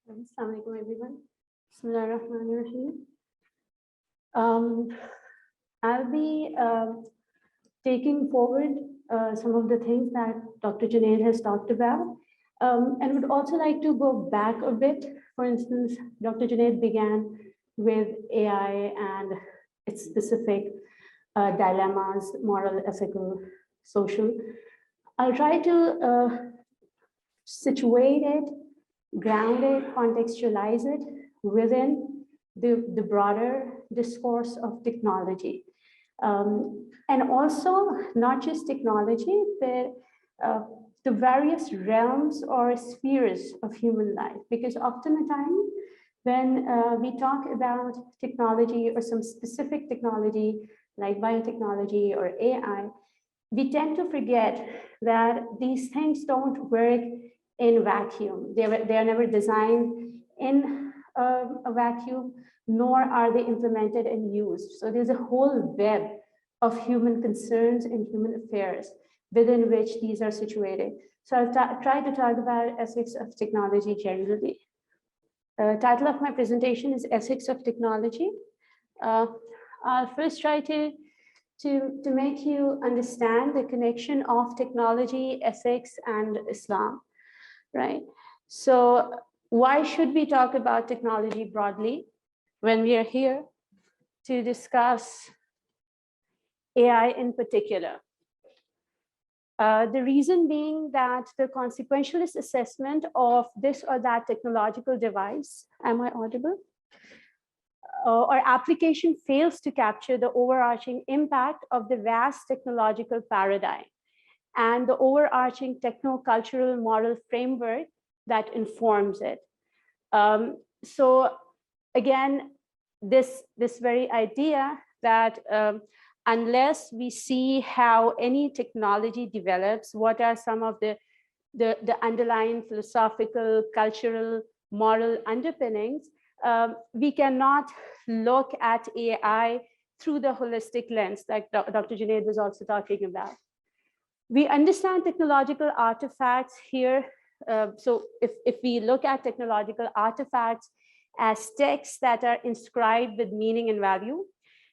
Assalamu alaikum, everyone. Bismillahirrahmanirrahim. I'll be taking forward some of the things that Dr. Junaid has talked about, and would also like to go back a bit. For instance, Dr. Junaid began with AI and its specific dilemmas, moral, ethical, social. I'll try to situate it, ground it, contextualize it within the broader discourse of technology. And also not just technology, but the various realms or spheres of human life. Because oftentimes when we talk about technology or some specific technology like biotechnology or AI, we tend to forget that these things don't work in vacuum. They are never designed in a vacuum, nor are they implemented and used. So there's a whole web of human concerns and human affairs within which these are situated. So I'll try to talk about ethics of technology generally. Title of my presentation is Ethics of Technology. I'll first try to make you understand the connection of technology, ethics, and Islam. Right. So why should we talk about technology broadly when we are here to discuss AI in particular? The reason being that the consequentialist assessment of this or that technological device, am I audible? Or application fails to capture the overarching impact of the vast technological paradigm and the overarching techno-cultural moral framework that informs it. So again, this very idea that unless we see how any technology develops, what are some of the underlying philosophical, cultural, moral underpinnings, we cannot look at AI through the holistic lens like Dr. Junaid was also talking about. We understand technological artifacts here. So if we look at technological artifacts as texts that are inscribed with meaning and value,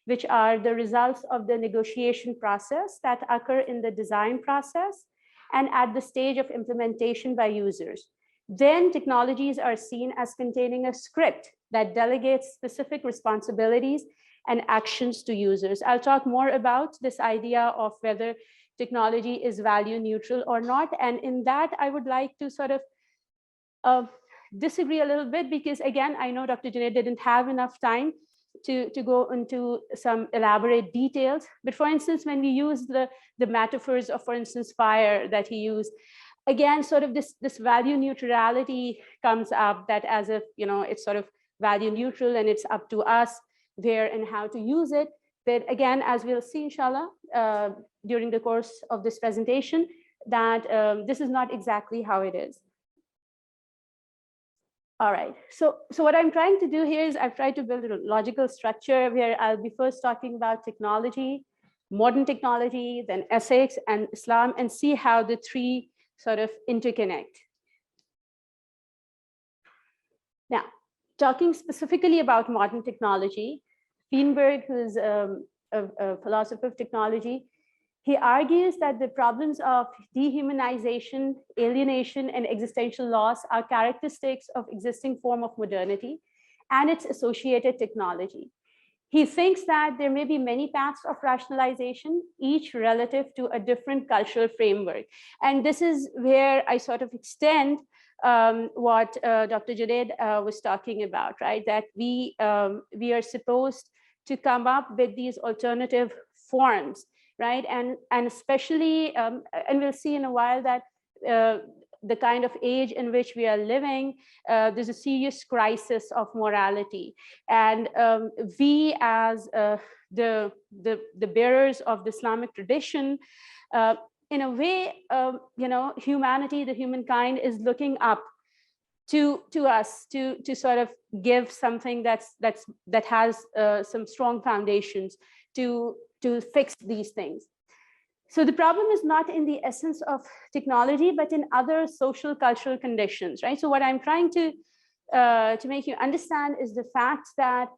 which are the results of the negotiation process that occur in the design process and at the stage of implementation by users, then technologies are seen as containing a script that delegates specific responsibilities and actions to users. I'll talk more about this idea of whether technology is value neutral or not. And in that, I would like to sort of disagree a little bit because again, I know Dr. Junaid didn't have enough time to go into some elaborate details. But for instance, when we use the metaphors of, for instance, fire that he used, again, sort of this value neutrality comes up that as if, you know, it's sort of value neutral and it's up to us where and how to use it. But again, as we'll see, inshallah, during the course of this presentation, that this is not exactly how it is. All right, so what I'm trying to do here is I've tried to build a logical structure where I'll be first talking about technology, modern technology, then ethics and Islam, and see how the three sort of interconnect. Now, talking specifically about modern technology, Feinberg, who's a philosopher of technology, he argues that the problems of dehumanization, alienation, and existential loss are characteristics of existing form of modernity and its associated technology. He thinks that there may be many paths of rationalization, each relative to a different cultural framework. And this is where I sort of extend what Dr. Junaid was talking about, right? That we are supposed to come up with these alternative forms, right? And especially, and we'll see in a while that the kind of age in which we are living, there's a serious crisis of morality. And we as the bearers of the Islamic tradition, in a way, you know, humanity, the humankind is looking up to us to sort of give something that has some strong foundations to fix these things. So the problem is not in the essence of technology, but in other social cultural conditions, right? So what I'm trying to to make you understand is the fact that,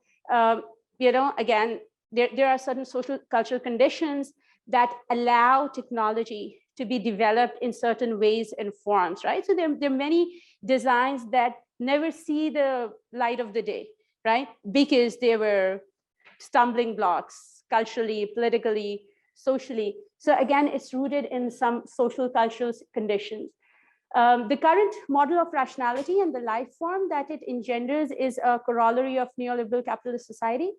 again, there are certain social cultural conditions that allow technology to be developed in certain ways and forms, right? So there are many designs that never see the light of the day, right? Because they were stumbling blocks culturally, politically, socially. So again, it's rooted in some social cultural conditions. The current model of rationality and the life form that it engenders is a corollary of neoliberal capitalist society.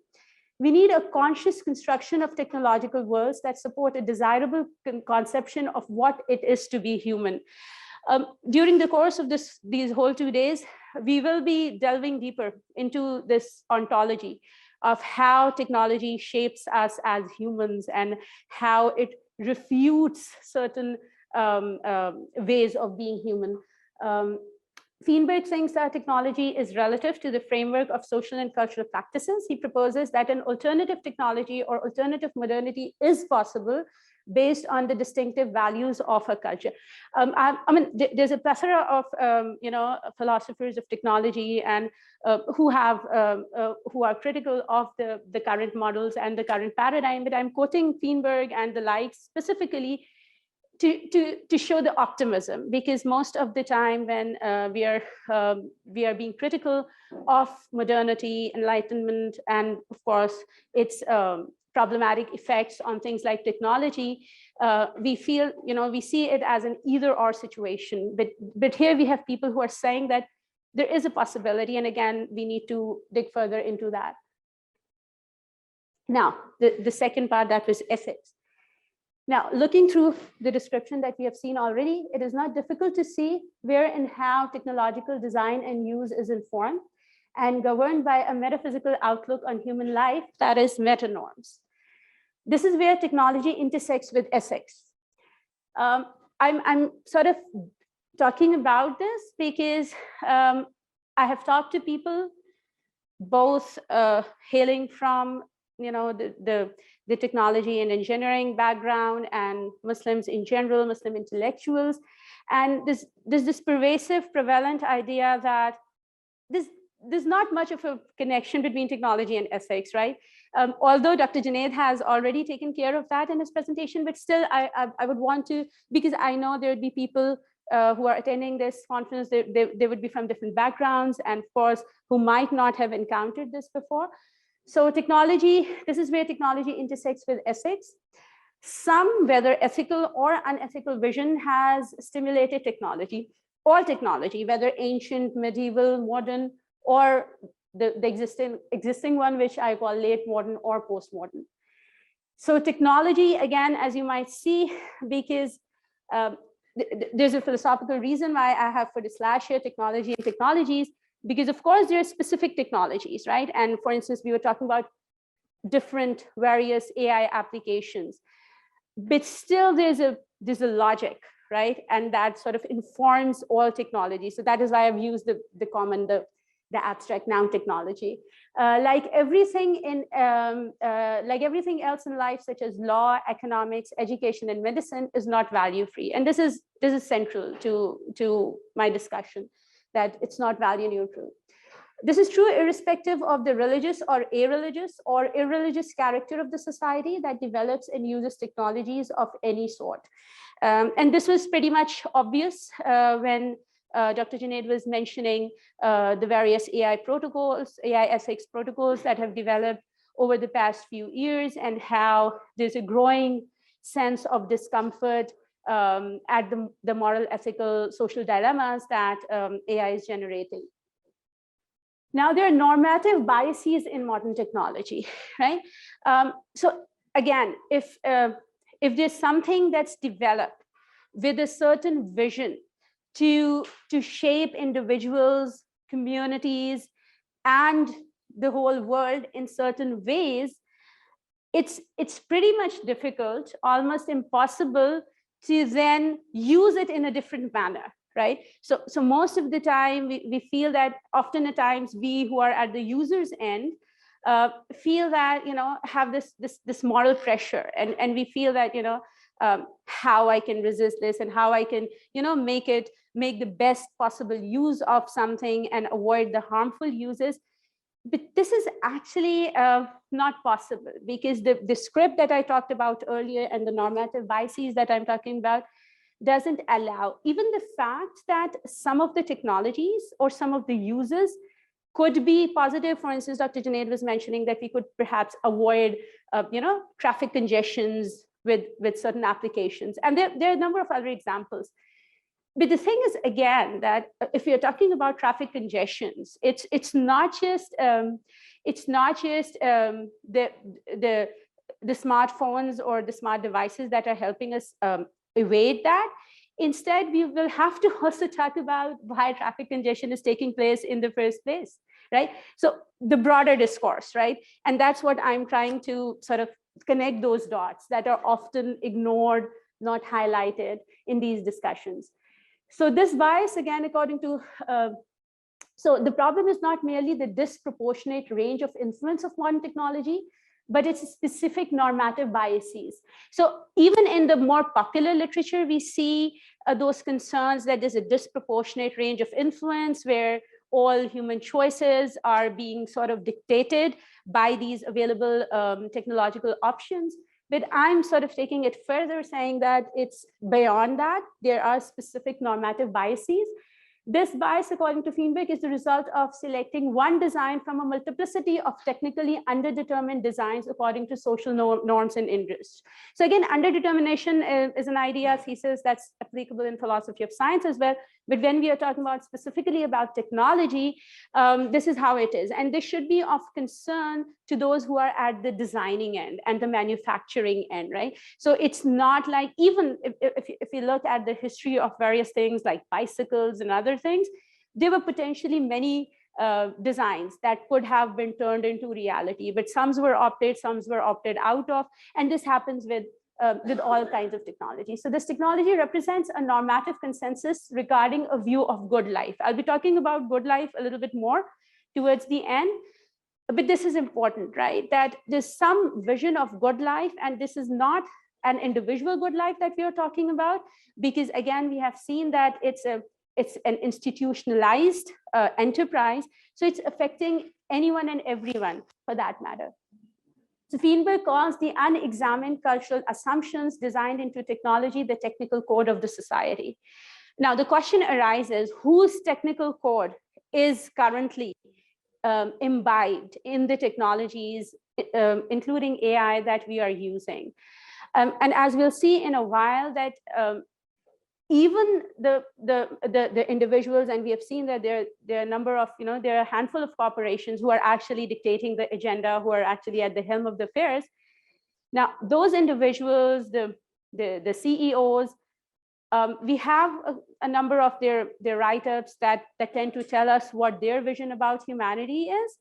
We need a conscious construction of technological worlds that support a desirable conception of what it is to be human. During the course of these whole 2 days, we will be delving deeper into this ontology of how technology shapes us as humans and how it refutes certain ways of being human. Feinberg thinks that technology is relative to the framework of social and cultural practices. He proposes that an alternative technology or alternative modernity is possible based on the distinctive values of a culture. I mean, there's a plethora of philosophers of technology and who are critical of the current models and the current paradigm. But I'm quoting Feinberg and the likes specifically to show the optimism, because most of the time when we are being critical of modernity, enlightenment, and of course its problematic effects on things like technology, we feel, we see it as an either-or situation. But here we have people who are saying that there is a possibility, and again, we need to dig further into that. Now, the second part, that was ethics. Now, looking through the description that we have seen already, it is not difficult to see where and how technological design and use is informed and governed by a metaphysical outlook on human life, that is meta-norms. This is where technology intersects with ethics. I'm sort of talking about this because I have talked to people both hailing from the technology and engineering background, and Muslims in general, Muslim intellectuals. And there's this pervasive, prevalent idea that there's not much of a connection between technology and ethics, right? Although Dr. Junaid has already taken care of that in his presentation, but still I would want to, because I know there would be people who are attending this conference, they would be from different backgrounds, and of course, who might not have encountered this before. So technology, this is where technology intersects with ethics. Some, whether ethical or unethical vision, has stimulated technology. All technology, whether ancient, medieval, modern, or the existing one, which I call late modern or postmodern. So technology, again, as you might see, because there's a philosophical reason why I have put a slash here, technology and technologies, because of course there are specific technologies, right? And for instance, we were talking about different various AI applications, but still there's a logic, right? And that sort of informs all technology. So that is why I've used the common, the abstract noun technology. Like everything else in life, such as law, economics, education, and medicine, is not value free. And this is central to my discussion, that it's not value neutral. This is true irrespective of the religious or irreligious character of the society that develops and uses technologies of any sort. And this was pretty much obvious when Dr. Junaid was mentioning the various AI protocols, AI ethics protocols that have developed over the past few years, and how there's a growing sense of discomfort at the moral, ethical, social dilemmas that AI is generating. Now, there are normative biases in modern technology, right? So again, if there's something that's developed with a certain vision to shape individuals, communities, and the whole world in certain ways, it's pretty much difficult, almost impossible, to then use it in a different manner, right? So most of the time we feel that often at times we who are at the user's end feel that, have this moral pressure, and we feel that, how I can resist this, and how I can, make it make the best possible use of something and avoid the harmful uses. But this is actually not possible, because the script that I talked about earlier and the normative biases that I'm talking about doesn't allow even the fact that some of the technologies or some of the uses could be positive. For instance, Dr. Junaid was mentioning that we could perhaps avoid, traffic congestions with certain applications. And there are a number of other examples. But the thing is, again, that if you're talking about traffic congestions, it's not just the smartphones or the smart devices that are helping us evade that. Instead, we will have to also talk about why traffic congestion is taking place in the first place, right? So the broader discourse, right? And that's what I'm trying to sort of connect those dots that are often ignored, not highlighted in these discussions. So this bias, again, according to, so the problem is not merely the disproportionate range of influence of modern technology, but it's specific normative biases. So even in the more popular literature, we see those concerns that there's a disproportionate range of influence where all human choices are being sort of dictated by these available technological options. But I'm sort of taking it further, saying that it's beyond that. There are specific normative biases. This bias, according to Feenberg, is the result of selecting one design from a multiplicity of technically underdetermined designs according to social norms and interests. So again, underdetermination is an idea, thesis that's applicable in philosophy of science as well. But when we are talking about specifically about technology, this is how it is. And this should be of concern to those who are at the designing end and the manufacturing end, right? So it's not like, even if you look at the history of various things like bicycles and other things, there were potentially many designs that could have been turned into reality, but some were opted out of, and this happens with all kinds of technology. So this technology represents a normative consensus regarding a view of good life. I'll be talking about good life a little bit more towards the end, but this is important, right? That there's some vision of good life, and this is not an individual good life that we are talking about, because again, we have seen that it's an institutionalized enterprise. So it's affecting anyone and everyone for that matter. So Feenberg calls the unexamined cultural assumptions designed into technology the technical code of the society. Now, the question arises, whose technical code is currently imbibed in the technologies, including AI, that we are using? And as we'll see in a while, that even the individuals, and we have seen that there are a number of, there are a handful of corporations who are actually dictating the agenda, who are actually at the helm of the affairs. Now, those individuals, the CEOs, we have a number of their write-ups that tend to tell us what their vision about humanity is.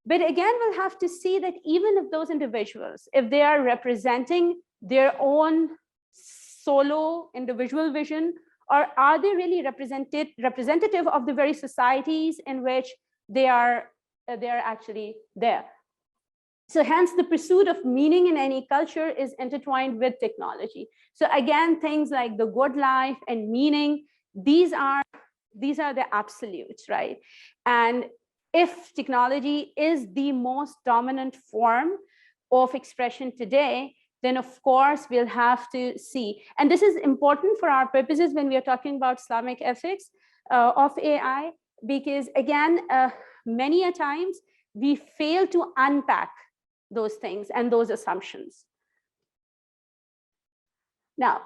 But again, we'll have to see that even if those individuals, if they are representing their own solo individual vision, or are they really representative of the very societies in which they are actually there? So hence, the pursuit of meaning in any culture is intertwined with technology. So again, things like the good life and meaning, these are the absolutes, right? And if technology is the most dominant form of expression today, then of course we'll have to see, and this is important for our purposes when we are talking about Islamic ethics of AI, because again, many a times we fail to unpack those things and those assumptions. Now,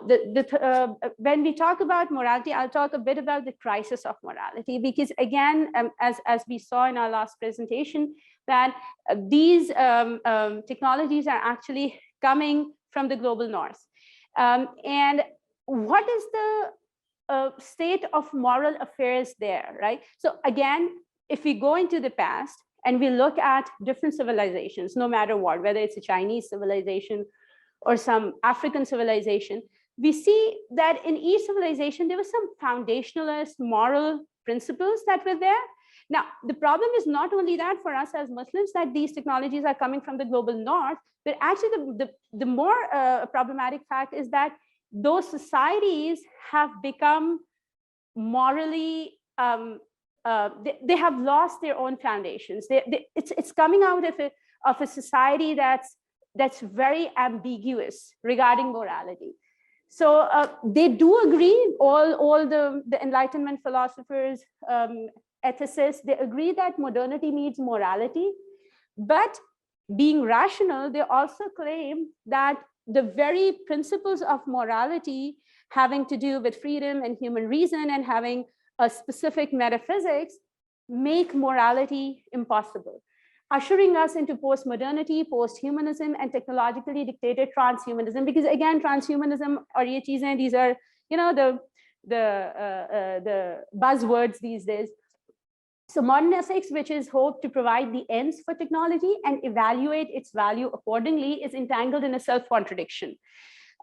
when we talk about morality, I'll talk a bit about the crisis of morality, because again, as we saw in our last presentation, that these technologies are actually coming from the global north. And what is the state of moral affairs there, right? So again, if we go into the past and we look at different civilizations, no matter what, whether it's a Chinese civilization or some African civilization, we see that in each civilization, there were some foundationalist moral principles that were there. Now, the problem is not only that for us as Muslims, that these technologies are coming from the global north, but actually the more problematic fact is that those societies have become morally, they have lost their own foundations. It's coming out of a society that's very ambiguous regarding morality. So they do agree, all the Enlightenment philosophers, ethicists, they agree that modernity needs morality, but being rational, they also claim that the very principles of morality having to do with freedom and human reason and having a specific metaphysics make morality impossible, ushering us into post-modernity, post-humanism, and technologically dictated transhumanism. Because again, transhumanism or these are, you know, the buzzwords these days. So modern ethics, which is hoped to provide the ends for technology and evaluate its value accordingly, is entangled in a self-contradiction.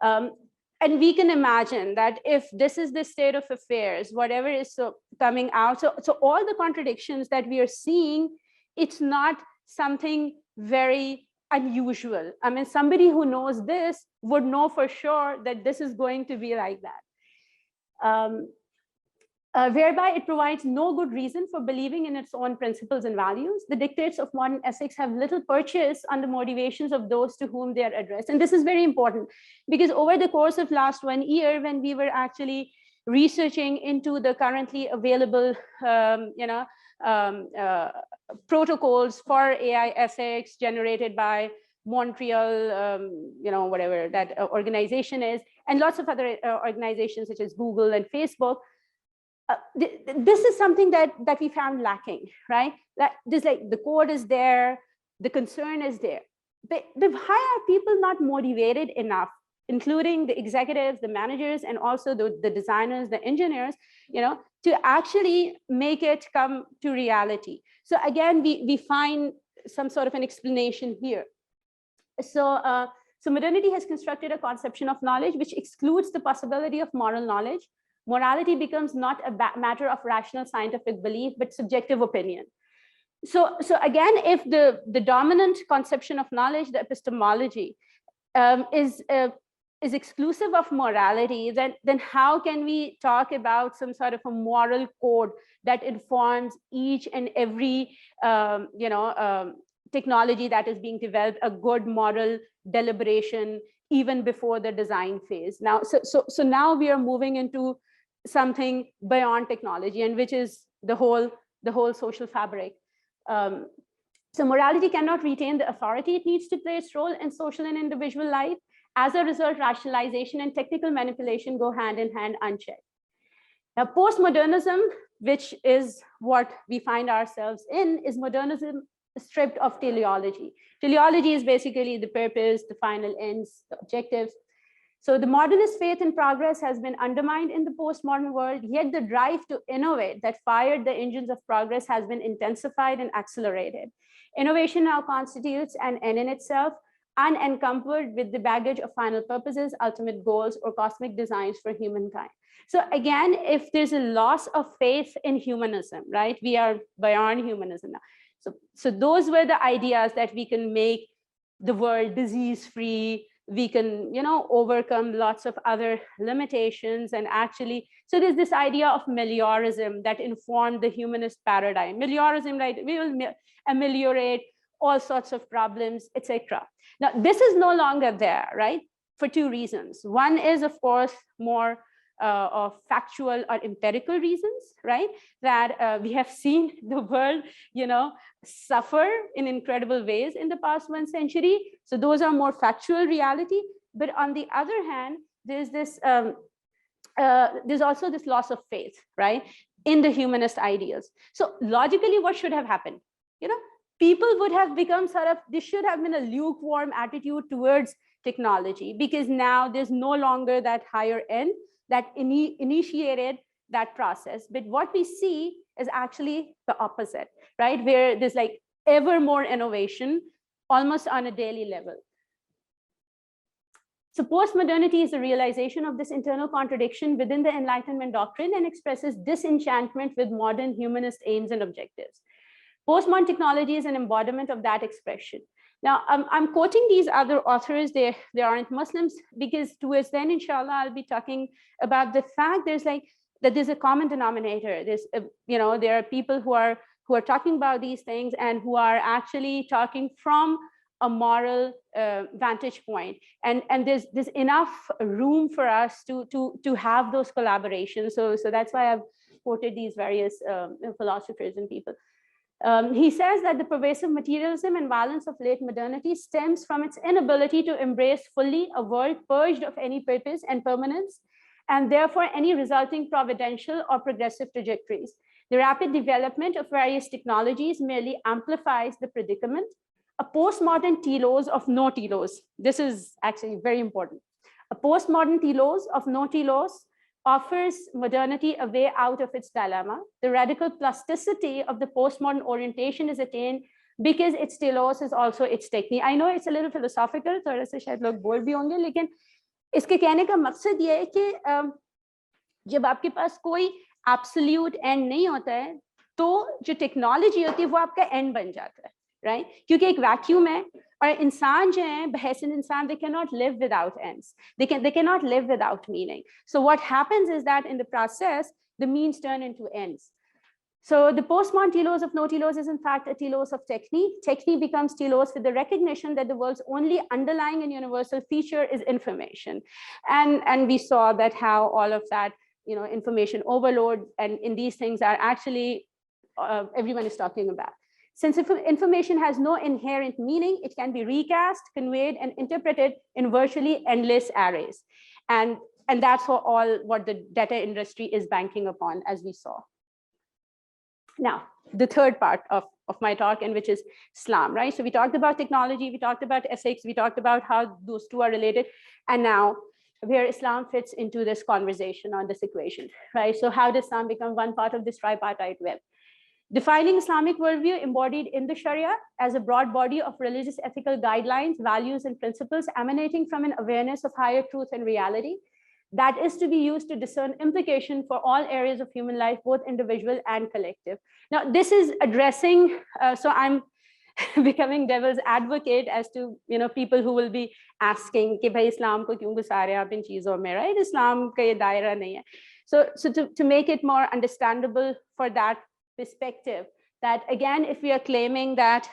And we can imagine that if this is the state of affairs, whatever is coming out, so all the contradictions that we are seeing, it's not something very unusual. I mean, somebody who knows this would know for sure that this is going to be like that. Whereby it provides no good reason for believing in its own principles and values. The dictates of modern ethics have little purchase on the motivations of those to whom they are addressed. And this is very important, because over the course of last 1 year, when we were actually researching into the currently available protocols for AI ethics generated by Montreal, whatever that organization is, and lots of other organizations such as Google and Facebook, this is something that we found lacking, right? That there's like the code is there, the concern is there, but why are people not motivated enough, including the executives, the managers, and also the designers, the engineers, to actually make it come to reality? So again, we find some sort of an explanation here. So modernity has constructed a conception of knowledge which excludes the possibility of moral knowledge. Morality becomes not a matter of rational scientific belief, but subjective opinion. So again, if the dominant conception of knowledge, the epistemology, is exclusive of morality, then how can we talk about some sort of a moral code that informs each and every technology that is being developed, a good moral deliberation even before the design phase? Now, so now we are moving into something beyond technology, and which is the whole social fabric. So morality cannot retain the authority it needs to play its role in social and individual life. As a result, rationalization and technical manipulation go hand in hand unchecked. Now, post-modernism, which is what we find ourselves in, is modernism stripped of teleology. Teleology is basically the purpose, the final ends, the objectives. So the modernist faith in progress has been undermined in the postmodern world, yet the drive to innovate that fired the engines of progress has been intensified and accelerated. Innovation now constitutes an end in itself, unencumbered with the baggage of final purposes, ultimate goals, or cosmic designs for humankind. So again, if there's a loss of faith in humanism, right? We are beyond humanism now. So those were the ideas that we can make the world disease-free, we can, overcome lots of other limitations, and actually, so there's this idea of meliorism that informed the humanist paradigm. Meliorism, right? We will ameliorate all sorts of problems, etc. Now, this is no longer there, right? For two reasons. One is, of course, more of factual or empirical reasons, right? That we have seen the world, suffer in incredible ways in the past 1 century. So those are more factual reality. But on the other hand, there's this, there's also this loss of faith, right, in the humanist ideals. So logically, what should have happened? People would have become this should have been a lukewarm attitude towards technology, because now there's no longer that higher end that initiated that process. But what we see is actually the opposite, right? Where there's like ever more innovation almost on a daily level. So postmodernity is a realization of this internal contradiction within the Enlightenment doctrine and expresses disenchantment with modern humanist aims and objectives. Postmodern technology is an embodiment of that expression. Now, I'm quoting these other authors, they aren't Muslims, because towards then, inshallah, I'll be talking about the fact there's like that there's a common denominator. There's, there are people who are talking about these things and who are actually talking from a moral vantage point, and there's enough room for us to have those collaborations. So that's why I've quoted these various philosophers and people. He says that the pervasive materialism and violence of late modernity stems from its inability to embrace fully a world purged of any purpose and permanence, and therefore any resulting providential or progressive trajectories. The rapid development of various technologies merely amplifies the predicament. A postmodern telos of no telos, this is actually very important. A postmodern telos of no telos offers modernity a way out of its dilemma. The radical plasticity of the postmodern orientation is attained because its telos is also its technique. I know it's a little philosophical, थोड़ा सा शायद लोग bore भी होंगे, लेकिन इसके कहने का मकसद ये है कि जब आपके पास कोई absolute end नहीं होता है, तो जो टेक्नोलॉजी होती है वो आपका end बन जाता है, right? क्योंकि एक वैक्यूम है, और इंसान जो हैं बहसन इंसान, they cannot live without ends. They cannot live without meaning. So what happens is that in the process, the means turn into ends. So the postmodern telos of no telos is in fact a telos of technique. Technique becomes telos with the recognition that the world's only underlying and universal feature is information. And we saw that how all of that, information overload and in these things are actually, everyone is talking about. Since information has no inherent meaning, it can be recast, conveyed, and interpreted in virtually endless arrays. And that's what the data industry is banking upon, as we saw. Now, the third part of my talk, and which is Islam, right? So we talked about technology, we talked about ethics, we talked about how those two are related, and now where Islam fits into this conversation on this equation, right? So how does Islam become one part of this tripartite web? Defining Islamic worldview embodied in the Sharia as a broad body of religious ethical guidelines, values, and principles emanating from an awareness of higher truth and reality that is to be used to discern implication for all areas of human life, both individual and collective. Now, this is addressing, so I'm becoming devil's advocate as to, people who will be asking, कि भाई Islam को क्यों घुसा रहे आप इन चीजों में, right? Islam का ये दायरा नहीं है. So to make it more understandable for that perspective, that again, if we are claiming that,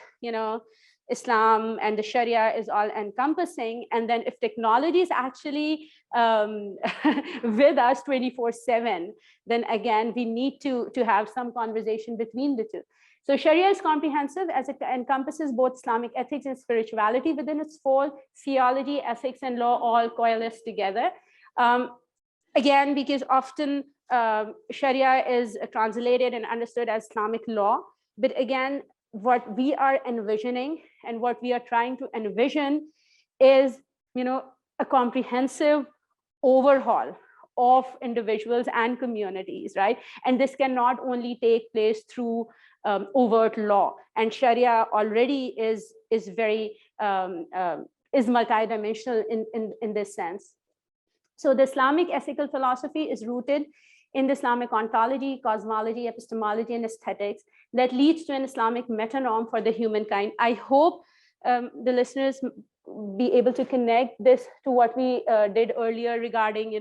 Islam and the Sharia is all encompassing, and then if technology is actually with us 24/7, then again, we need to have some conversation between the two. So Sharia is comprehensive as it encompasses both Islamic ethics and spirituality within its fold. Theology, ethics, and law all coalesce together. Again, because often Sharia is translated and understood as Islamic law, but again, what we are envisioning and what we are trying to envision is, a comprehensive overhaul of individuals and communities, right? And this can not only take place through overt law, and Sharia already is very is multidimensional in this sense. So the Islamic ethical philosophy is rooted in the Islamic ontology, cosmology, epistemology, and aesthetics that leads to an Islamic metanorm for the humankind. I hope the listeners be able to connect this to what we did earlier regarding,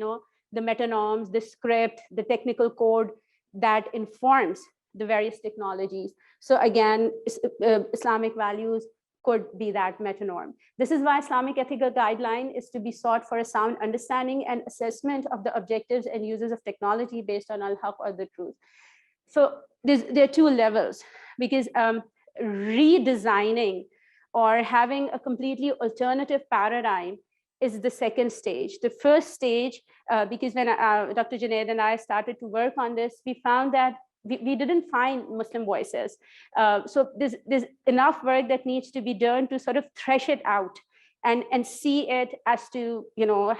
the metanorms, the script, the technical code that informs the various technologies. So again, Islamic values could be that metanorm. This is why Islamic ethical guideline is to be sought for a sound understanding and assessment of the objectives and uses of technology based on al-haq or the truth. So there are two levels, because redesigning or having a completely alternative paradigm is the second stage. The first stage, because when Dr. Junaid and I started to work on this, we found that we didn't find Muslim voices. So there's enough work that needs to be done to sort of thresh it out and see it as to,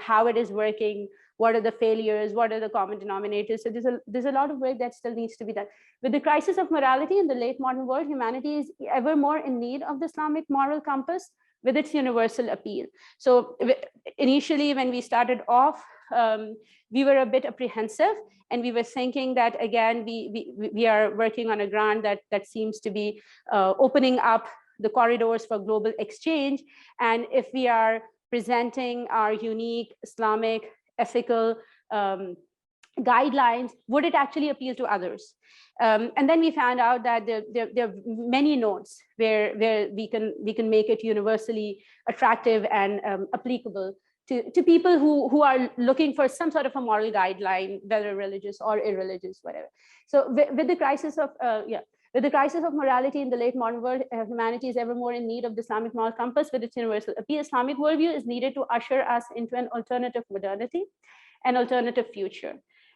how it is working, what are the failures, what are the common denominators. So there's a lot of work that still needs to be done. With the crisis of morality in the late modern world, humanity is ever more in need of the Islamic moral compass with its universal appeal. So initially, when we started off, we were a bit apprehensive, and we were thinking that, again, we are working on a ground that seems to be opening up the corridors for global exchange. And if we are presenting our unique Islamic ethical guidelines, would it actually appeal to others? And then we found out that there are many nodes where we can make it universally attractive and applicable to people who are looking for some sort of a moral guideline, whether religious or irreligious, whatever. So with the crisis of with the crisis of morality in the late modern world, humanity is ever more in need of the Islamic moral compass with its universal appeal. Islamic worldview is needed to usher us into an alternative modernity, an alternative future.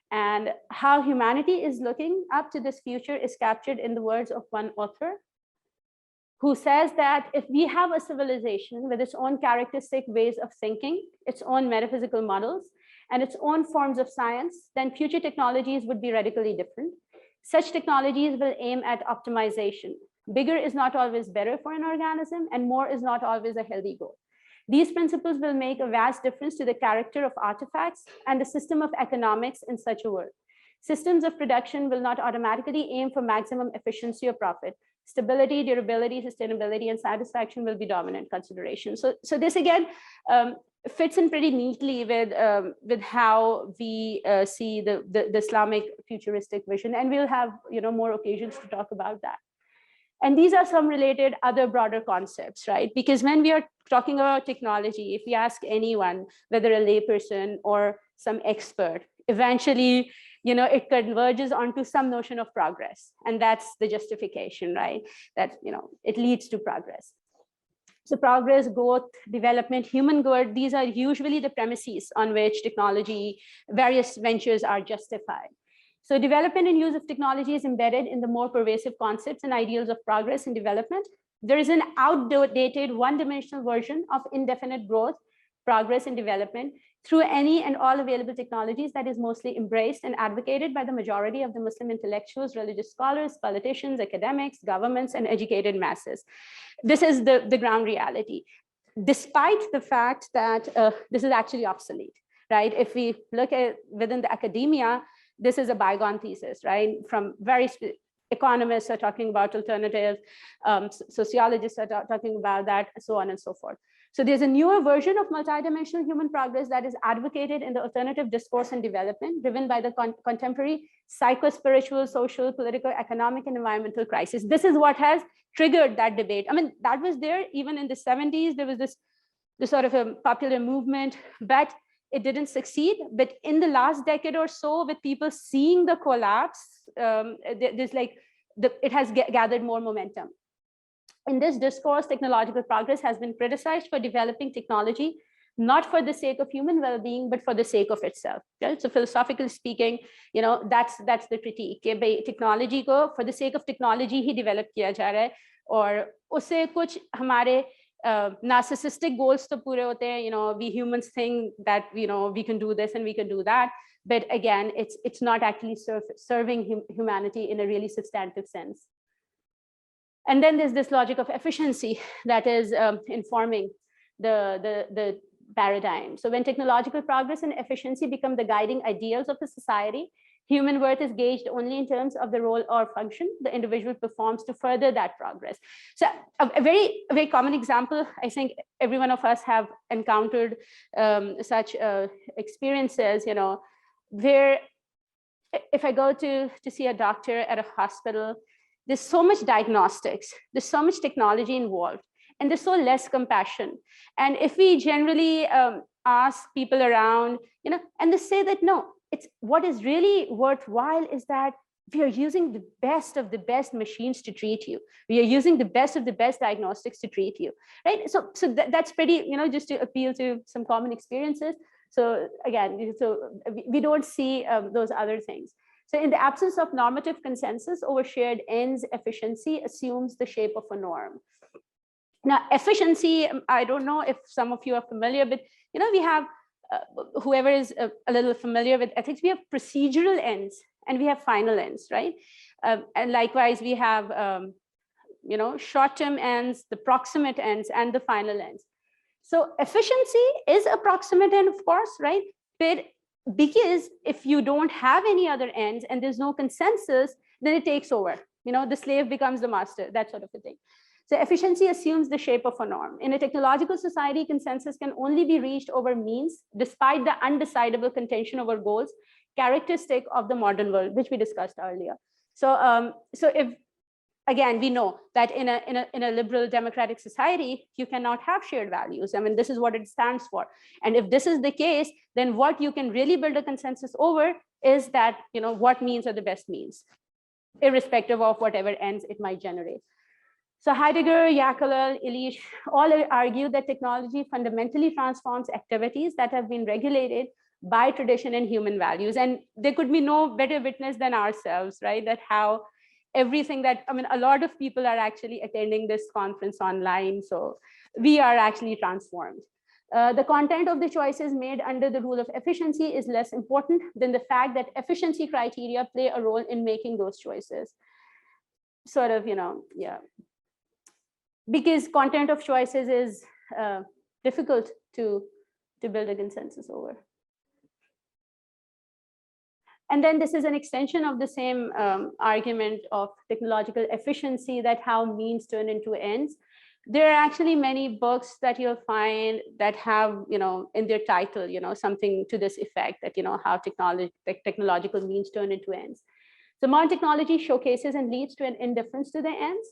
And how humanity is looking up to this future is captured in the words of one author, who says that if we have a civilization with its own characteristic ways of thinking, its own metaphysical models, and its own forms of science, then future technologies would be radically different. Such technologies will aim at optimization. Bigger is not always better for an organism, and more is not always a healthy goal. These principles will make a vast difference to the character of artifacts and the system of economics in such a world. Systems of production will not automatically aim for maximum efficiency or profit. Stability, durability, sustainability, and satisfaction will be dominant considerations. So this again fits in pretty neatly with how we see the Islamic futuristic vision, and we'll have more occasions to talk about that. And these are some related other broader concepts, right? Because when we are talking about technology, if we ask anyone, whether a layperson or some expert, eventually, it converges onto some notion of progress. And that's the justification, right? That, it leads to progress. So progress, growth, development, human good, these are usually the premises on which technology, various ventures are justified. So development and use of technology is embedded in the more pervasive concepts and ideals of progress and development. There is an outdated one-dimensional version of indefinite growth, progress, and development through any and all available technologies that is mostly embraced and advocated by the majority of the Muslim intellectuals, religious scholars, politicians, academics, governments, and educated masses. This is the ground reality, despite the fact that this is actually obsolete, right? If we look at within the academia, this is a bygone thesis, right? From very economists are talking about alternatives, sociologists are talking about that, so on and so forth. So there's a newer version of multidimensional human progress that is advocated in the alternative discourse and development, driven by the contemporary psycho-spiritual, social, political, economic, and environmental crisis. This is what has triggered that debate. I mean, that was there even in the 70s. There was this sort of a popular movement, but it didn't succeed. But in the last decade or so, with people seeing the collapse, it has gathered more momentum. In this discourse, technological progress has been criticized for developing technology, not for the sake of human well-being, but for the sake of itself. Right? So philosophically speaking, that's the critique. Technology ko for the sake of technology he develop किया जा रहा है, और उससे कुछ हमारे narcissistic goals to pure hote hain. We humans think that we can do this and we can do that, but again, it's not actually serving humanity in a really substantive sense. And then there's this logic of efficiency that is informing the paradigm. So when technological progress and efficiency become the guiding ideals of a society, human worth is gauged only in terms of the role or function the individual performs to further that progress. So a very common example, I think every one of us have encountered such experiences, where if I go to see a doctor at a hospital, there's so much diagnostics, there's so much technology involved, and there's so less compassion. And if we generally ask people around, and they say that, no, it's what is really worthwhile is that we are using the best of the best machines to treat you. We are using the best of the best diagnostics to treat you, right? So that's pretty, just to appeal to some common experiences. So again, we don't see those other things. So in the absence of normative consensus over shared ends, efficiency assumes the shape of a norm. Now, efficiency, I don't know if some of you are familiar, but we have, whoever is a little familiar with ethics, we have procedural ends and we have final ends, right? And likewise, we have, short-term ends, the proximate ends, and the final ends. So efficiency is a proximate end, of course, right? But because if you don't have any other ends and there's no consensus, then it takes over. The slave becomes the master, that sort of a thing. So efficiency assumes the shape of a norm. In a technological society, consensus can only be reached over means, despite the undecidable contention over goals, characteristic of the modern world, which we discussed earlier. So, so if, again, we know that in a liberal democratic society, you cannot have shared values. I mean, this is what it stands for. And if this is the case, then what you can really build a consensus over is that, what means are the best means, irrespective of whatever ends it might generate. So Heidegger, Yackel, Illich all argue that technology fundamentally transforms activities that have been regulated by tradition and human values. And there could be no better witness than ourselves, right? That how everything that, I mean, a lot of people are actually attending this conference online. So we are actually transformed. The content of the choices made under the rule of efficiency is less important than the fact that efficiency criteria play a role in making those choices. Sort of, yeah. Because content of choices is difficult to build a consensus over. And then this is an extension of the same argument of technological efficiency, that how means turn into ends. There are actually many books that you'll find that have, in their title, something to this effect, that, how technological means turn into ends. So modern technology showcases and leads to an indifference to the ends.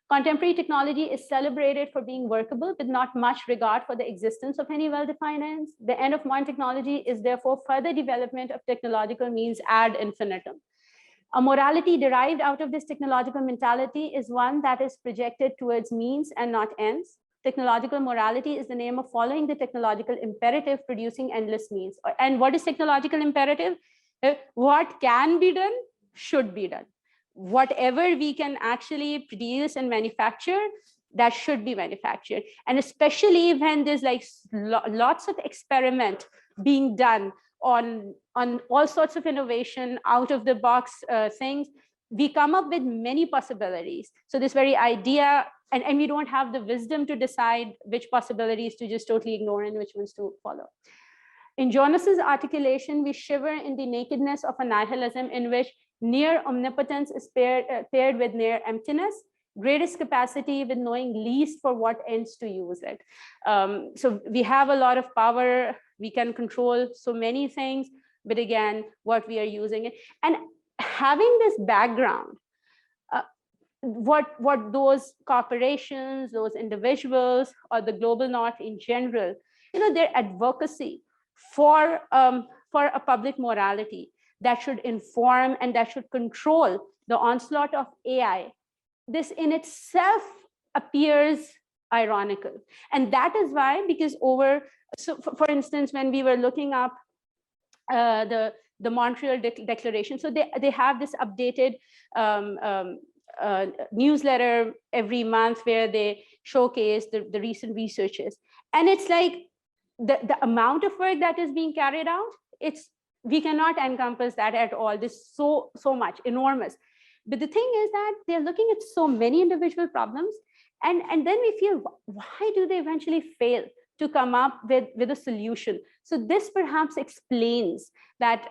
Contemporary technology is celebrated for being workable, with not much regard for the existence of any well-defined ends. The end of modern technology is therefore further development of technological means ad infinitum. A morality derived out of this technological mentality is one that is projected towards means and not ends. Technological morality is the name of following the technological imperative, producing endless means. And what is technological imperative? What can be done should be done. Whatever we can actually produce and manufacture, that should be manufactured. And especially when there's like lots of experiment being done on all sorts of innovation, out of the box things, we come up with many possibilities. So this very idea, and we don't have the wisdom to decide which possibilities to just totally ignore and which ones to follow. In Jonas's articulation, we shiver in the nakedness of a nihilism in which near omnipotence is paired with near emptiness, greatest capacity with knowing least for what ends to use it. So we have a lot of power, we can control so many things, but again, what we are using it. And having this background, what those corporations, those individuals, or the global north in general, their advocacy for a public morality that should inform and that should control the onslaught of AI, this in itself appears ironical. And that is why, because so for instance, when we were looking up the Montreal Declaration, so they have this updated newsletter every month where they showcase the recent researches. And it's like the amount of work that is being carried out, we cannot encompass that at all. This so much, enormous. But the thing is that they're looking at so many individual problems, and then we feel, why do they eventually fail to come up with a solution? So this perhaps explains that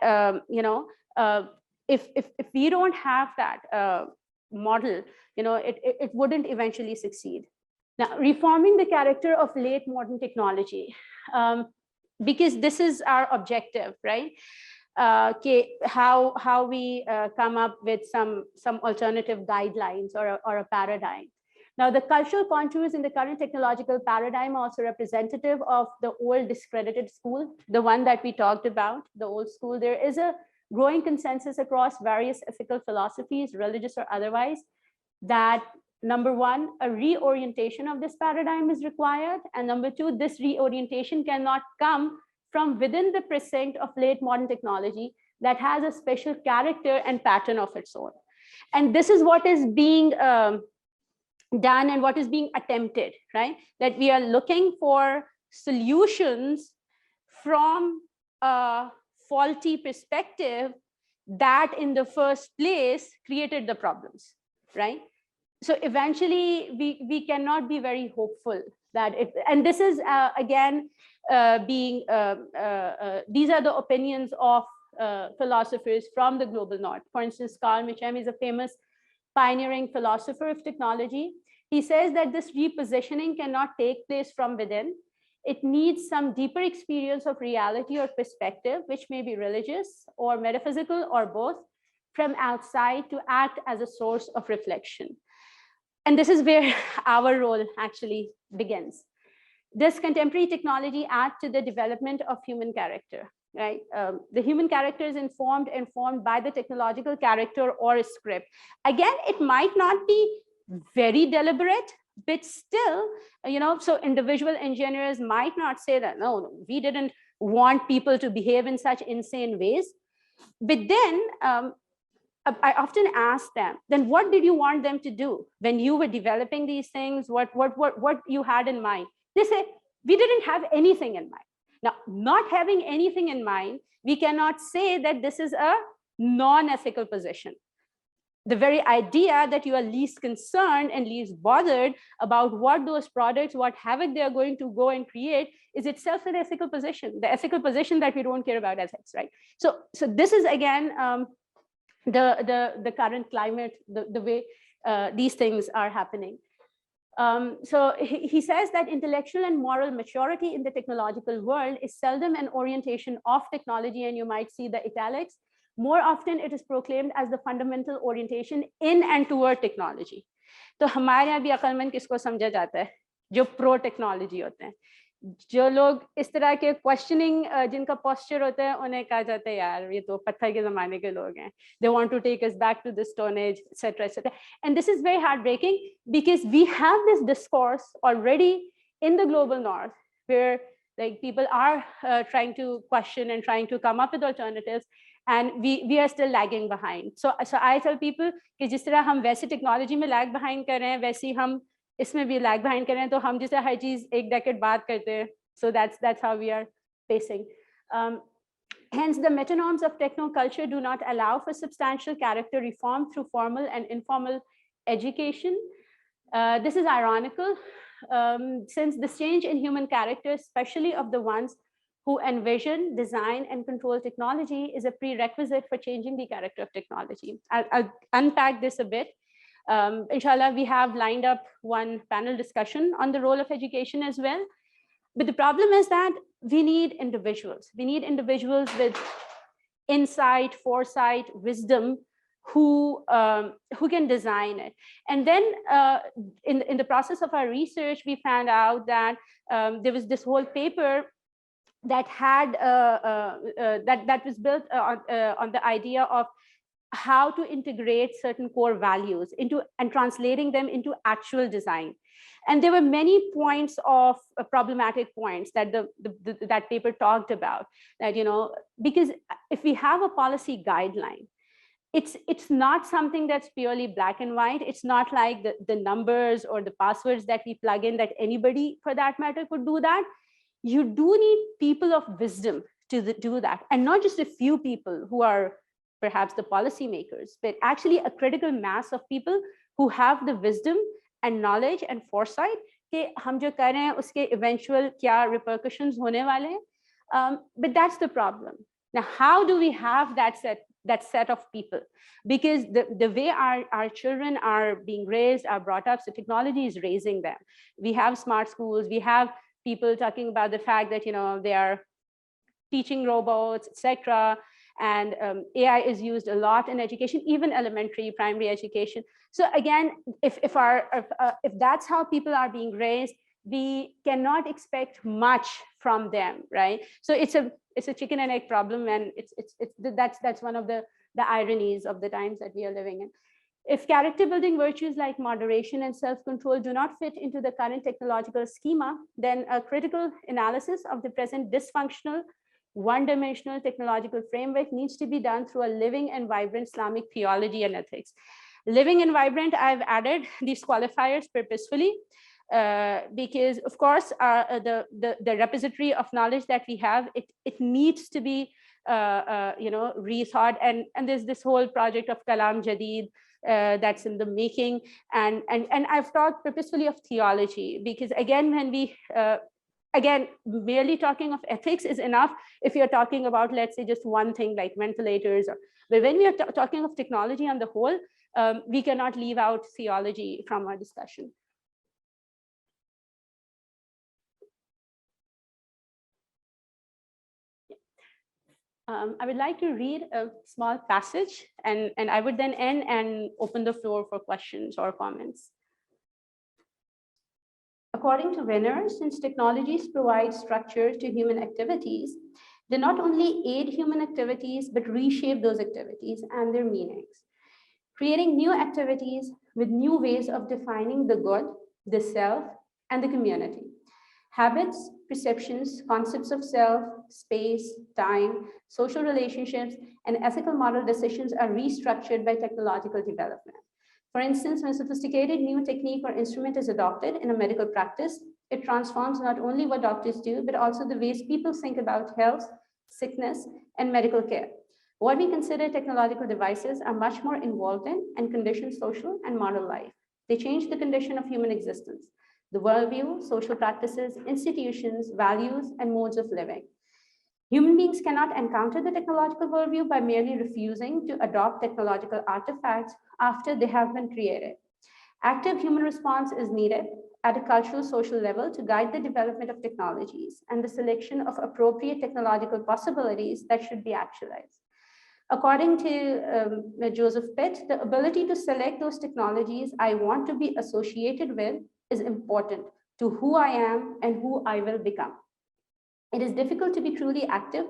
if we don't have that model, it wouldn't eventually succeed. Now, reforming the character of late modern technology, because this is our objective, right? How we come up with some alternative guidelines or a paradigm. Now, the cultural contours in the current technological paradigm are also representative of the old discredited school, the one that we talked about, the old school. There is a growing consensus across various ethical philosophies, religious or otherwise, that number one, a reorientation of this paradigm is required. And number two, this reorientation cannot come from within the precinct of late modern technology that has a special character and pattern of its own. And this is what is being done and what is being attempted, right? That we are looking for solutions from a faulty perspective that in the first place created the problems, right? So eventually we cannot be very hopeful that and this is again these are the opinions of philosophers from the global north. For instance, Carl Michem is a famous pioneering philosopher of technology. He says that this repositioning cannot take place from within. It needs some deeper experience of reality or perspective, which may be religious or metaphysical or both, from outside to act as a source of reflection. And this is where our role actually begins. Does contemporary technology add to the development of human character? Right? The human character is informed by the technological character or script. Again, it might not be very deliberate, but still, so individual engineers might not say that, no, we didn't want people to behave in such insane ways. But then I often ask them, then what did you want them to do when you were developing these things? What you had in mind? They say, we didn't have anything in mind. Now, not having anything in mind, we cannot say that this is a non-ethical position. The very idea that you are least concerned and least bothered about what those products, what havoc they are going to go and create is itself an ethical position, the ethical position that we don't care about ethics, right? So this is, again, the current climate, the way these things are happening. So he says that intellectual and moral maturity in the technological world is seldom an orientation of technology, and you might see the italics. More often, it is proclaimed as the fundamental orientation in and toward technology. तो हमारे यहाँ भी अक्लमंद किसको समझा जाता है? जो pro technology होते हैं, जो लोग इस तरह के क्वेश्चनिंग जिनका पोस्चर होता है, उन्हें कहा जाता है यार ये तो पत्थर के जमाने के लोग हैं. They want to take us back to the Stone Age, etc., etc. And this is very heartbreaking because we have this discourse already in the global north, where like people are trying to question and trying to come up with alternatives, and we are still lagging behind. So I tell people कि जिस तरह हम वैसे technology में lag behind कर रहे हैं, वैसे हम इसमें भी लैग बिहाइंड कर रहे हैं, तो हम जैसे हर चीज एक डेकेड बाद करते हैं. So that's how we are facing. Hence, the metonyms of techno-culture do not allow for substantial character reform through formal and informal education. This is ironical, since this change in human character, especially of the ones who envision, design, and control technology, is a prerequisite for changing the character of technology. I'll unpack this a bit. Inshallah, we have lined up one panel discussion on the role of education as well. But the problem is that we need individuals. We need individuals with insight, foresight, wisdom, who can design it. And then in the process of our research, we found out that there was this whole paper that had that was built on the idea of how to integrate certain core values into and translating them into actual design. And there were many points of problematic points that that paper talked about, that, because if we have a policy guideline, it's not something that's purely black and white. It's not like the numbers or the passwords that we plug in that anybody for that matter could do that. You do need people of wisdom to do that, and not just a few people who are perhaps the policymakers, but actually a critical mass of people who have the wisdom and knowledge and foresight कि हम जो कर रहे हैं उसके eventual क्या repercussions होने वाले हैं. But that's the problem. Now, how do we have that set of people? Because the way our children are being raised, are brought up, so technology is raising them. We have smart schools. We have people talking about the fact that they are teaching robots, etc. And AI is used a lot in education, even elementary, primary education. So again, if that's how people are being raised, we cannot expect much from them, right? So it's a chicken and egg problem, and that's one of the ironies of the times that we are living in. If character building virtues like moderation and self-control do not fit into the current technological schema, then a critical analysis of the present dysfunctional, one-dimensional technological framework needs to be done through a living and vibrant Islamic theology and ethics. Living and vibrant, I've added these qualifiers purposefully because, of course, the repository of knowledge that we have, it needs to be rethought, and there's this whole project of Kalam Jadid that's in the making, and I've talked purposefully of theology because, again, when we again, merely talking of ethics is enough if you're talking about, let's say, just one thing like ventilators. But when we are talking of technology on the whole, we cannot leave out theology from our discussion. I would like to read a small passage, and I would then end and open the floor for questions or comments. According to Wenner, since technologies provide structure to human activities, they not only aid human activities, but reshape those activities and their meanings, creating new activities with new ways of defining the good, the self, and the community. Habits, perceptions, concepts of self, space, time, social relationships, and ethical moral decisions are restructured by technological development. For instance, when a sophisticated new technique or instrument is adopted in a medical practice, it transforms not only what doctors do, but also the ways people think about health, sickness, and medical care. What we consider technological devices are much more involved in and condition social and moral life. They change the condition of human existence, the worldview, social practices, institutions, values, and modes of living. Human beings cannot encounter the technological worldview by merely refusing to adopt technological artifacts after they have been created. Active human response is needed at a cultural social level to guide the development of technologies and the selection of appropriate technological possibilities that should be actualized. According to Joseph Pitt, the ability to select those technologies I want to be associated with is important to who I am and who I will become. It is difficult to be truly active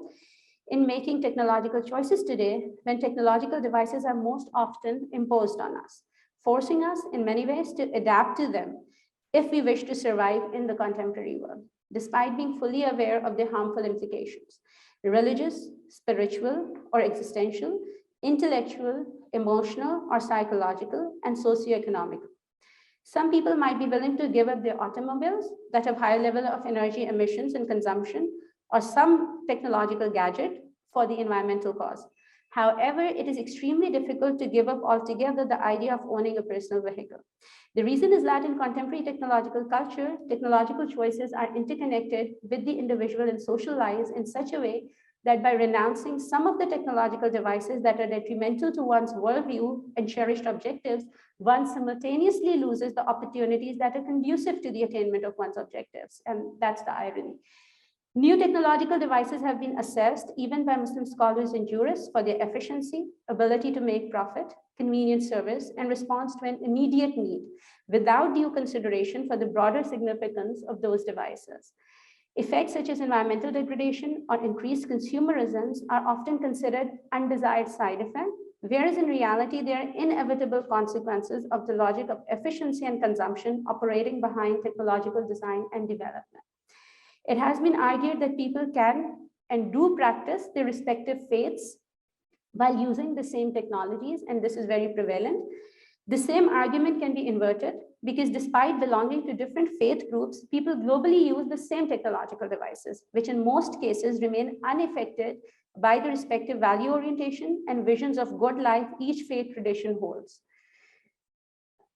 in making technological choices today when technological devices are most often imposed on us, forcing us in many ways to adapt to them if we wish to survive in the contemporary world, despite being fully aware of their harmful implications, religious, spiritual, or existential, intellectual, emotional, or psychological, and socioeconomic. Some people might be willing to give up their automobiles that have higher level of energy emissions and consumption, or some technological gadget for the environmental cause. However, it is extremely difficult to give up altogether the idea of owning a personal vehicle. The reason is that in contemporary technological culture, technological choices are interconnected with the individual and social lives in such a way that by renouncing some of the technological devices that are detrimental to one's worldview and cherished objectives, one simultaneously loses the opportunities that are conducive to the attainment of one's objectives. And that's the irony. New technological devices have been assessed even by Muslim scholars and jurists for their efficiency, ability to make profit, convenient service, and response to an immediate need, without due consideration for the broader significance of those devices. Effects such as environmental degradation or increased consumerisms are often considered undesired side effects, whereas in reality, they are inevitable consequences of the logic of efficiency and consumption operating behind technological design and development. It has been argued that people can and do practice their respective faiths while using the same technologies, and this is very prevalent. The same argument can be inverted because despite belonging to different faith groups, people globally use the same technological devices, which in most cases remain unaffected by the respective value orientation and visions of good life each faith tradition holds.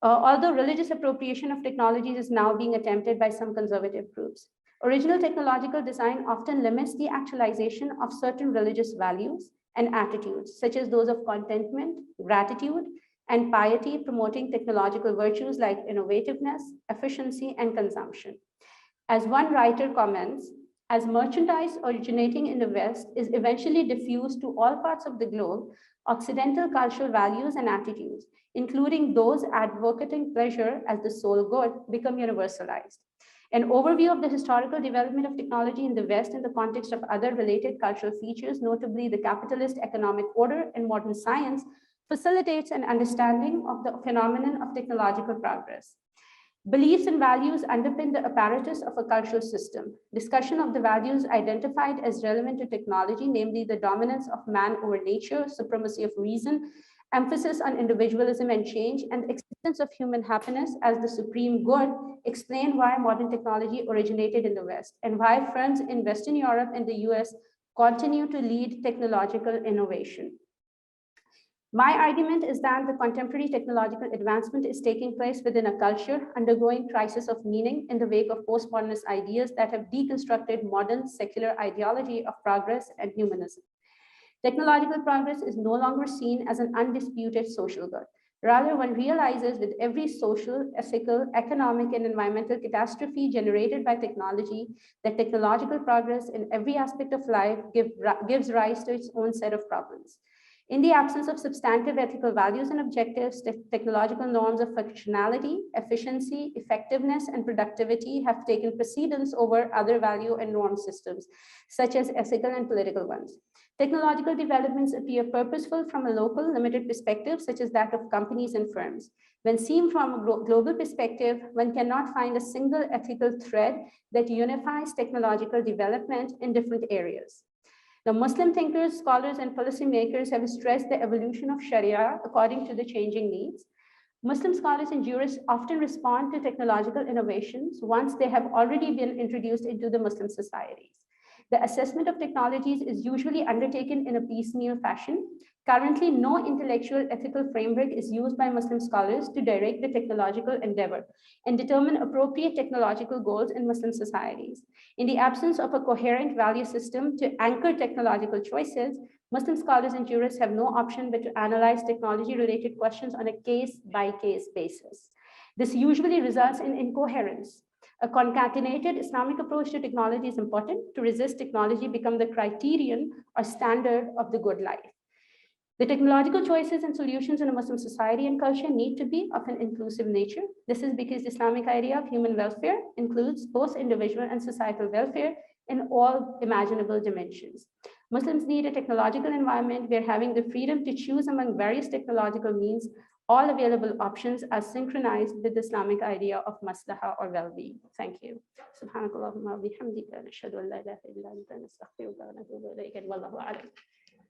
Although religious appropriation of technologies is now being attempted by some conservative groups, original technological design often limits the actualization of certain religious values and attitudes, such as those of contentment, gratitude, and piety, promoting technological virtues like innovativeness, efficiency, and consumption. As one writer comments, as merchandise originating in the West is eventually diffused to all parts of the globe, Occidental cultural values and attitudes, including those advocating pleasure as the sole good, become universalized. An overview of the historical development of technology in the West in the context of other related cultural features, notably the capitalist economic order and modern science, facilitates an understanding of the phenomenon of technological progress. Beliefs and values underpin the apparatus of a cultural system. Discussion of the values identified as relevant to technology, namely the dominance of man over nature, supremacy of reason, emphasis on individualism and change, and the existence of human happiness as the supreme good, explain why modern technology originated in the West and why firms in Western Europe and the US continue to lead technological innovation. My argument is that the contemporary technological advancement is taking place within a culture undergoing crisis of meaning in the wake of postmodernist ideas that have deconstructed modern secular ideology of progress and humanism. Technological progress is no longer seen as an undisputed social good. Rather, one realizes with every social, ethical, economic, and environmental catastrophe generated by technology, that technological progress in every aspect of life gives rise to its own set of problems. In the absence of substantive ethical values and objectives, technological norms of functionality, efficiency, effectiveness, and productivity have taken precedence over other value and norm systems, such as ethical and political ones. Technological developments appear purposeful from a local, limited perspective, such as that of companies and firms. When seen from a global perspective, one cannot find a single ethical thread that unifies technological development in different areas. Now, Muslim thinkers, scholars, and policymakers have stressed the evolution of Sharia according to the changing needs. Muslim scholars and jurists often respond to technological innovations once they have already been introduced into the Muslim societies. The assessment of technologies is usually undertaken in a piecemeal fashion. Currently, no intellectual ethical framework is used by Muslim scholars to direct the technological endeavor and determine appropriate technological goals in Muslim societies. In the absence of a coherent value system to anchor technological choices, Muslim scholars and jurists have no option but to analyze technology-related questions on a case-by-case basis. This usually results in incoherence. A concatenated Islamic approach to technology is important. To resist technology become the criterion or standard of the good life. The technological choices and solutions in a Muslim society and culture need to be of an inclusive nature. This is because the Islamic idea of human welfare includes both individual and societal welfare in all imaginable dimensions. Muslims need a technological environment where having the freedom to choose among various technological means, all available options are synchronized with the Islamic idea of maslaha or well-being. Thank you. Subhanakallahumma wa bihamdika, nashhadu an la ilaha illa anta, nastaghfiruka wa natubu ilayk, wallahu a'lam.